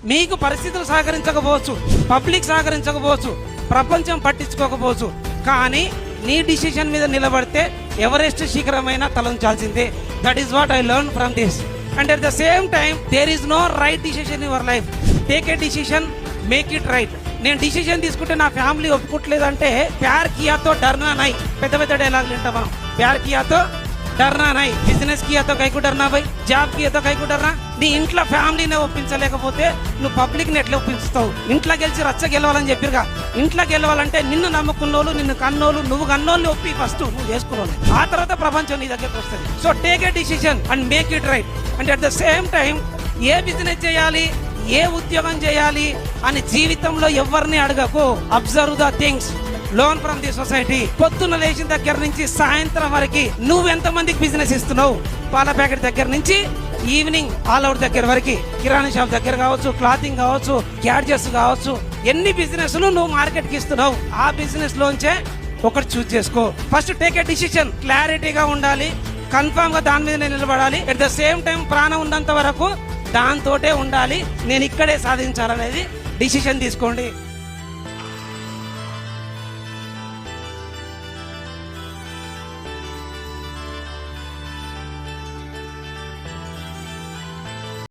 మీకు పరిస్థితులు సహకరించకపోవచ్చు, పబ్లిక్ సహకరించకపోవచ్చు, ప్రపంచం పట్టించుకోకపోవచ్చు, కానీ నీ డిసిషన్ మీద నిలబడితే ఎవరెస్ట్ శిఖరమైన తలంచాల్సిందే. That is what I learn from this. And at the same time there is no right decision in your life. Take a decision, make it right. నేను డిసిషన్ తీసుకుంటే నా ఫ్యామిలీ ఒప్పుకోవట్లేదంటే ప్యార్ కియాతో డర్నా నై, పెద్ద పెద్ద డైలాగులు వింటాం మనం. ప్యార్ కియాతో డర్నా నై, బిజినెస్ కియాతో కైకు డర్నా బై, జాబ్ కియాతో కైకు డర్నా. నీ ఇంట్లో ఫ్యామిలీనే ఒప్పించలేకపోతే నువ్వు పబ్లిక్ ని ఎట్లా ఒప్పిస్తావు? ఇంట్లో గెలిచి రచ్చ గెలవాలని చెప్పిరుగా. ఇంట్లో గెలవాలంటే నిన్ను నమ్ముకున్నోళ్ళు, నిన్ను కన్నోళ్ళు, నువ్వు కన్నోళ్ళు ఒప్పి ఫస్ట్ నువ్వు చేసుకున్నావు, ఆ తర్వాత ప్రపంచం నీ దగ్గరకు వస్తుంది. So take a decision and make it right. And at the same time ఏ బిజినెస్ చేయాలి, ఏ ఉద్యోగం చేయాలి అని జీవితంలో ఎవరిని అడగకు. Observe the things, learn from the society. పొద్దున్న లేచిన దగ్గర నుంచి సాయంత్రం వరకు నువ్వెంత మందికి బిజినెస్ ఇస్తున్నావు? పాల ప్యాకెట్ దగ్గర నుంచి ఈవినింగ్ ఆల్ అవుట్ దగ్గర వరకు, కిరాణా షాప్ దగ్గర కావచ్చు, క్లాతింగ్ కావచ్చు, గ్యాడ్జెట్స్ కావచ్చు, ఎన్ని బిజినెస్ నువ్వు మార్కెట్ కి ఇస్తున్నావు? ఆ బిజినెస్ లోంచే ఒకటి చూస్ చేసుకో. First take a decision. క్లారిటీగా ఉండాలి, కన్ఫామ్ గా దాని మీద నిలబడాలి. అట్ ద సేమ్ టైం ప్రాణం ఉన్నంత వరకు దాంతోటే ఉండాలి. నేను ఇక్కడే సాధించాలనేది డిసిషన్ తీసుకోండి.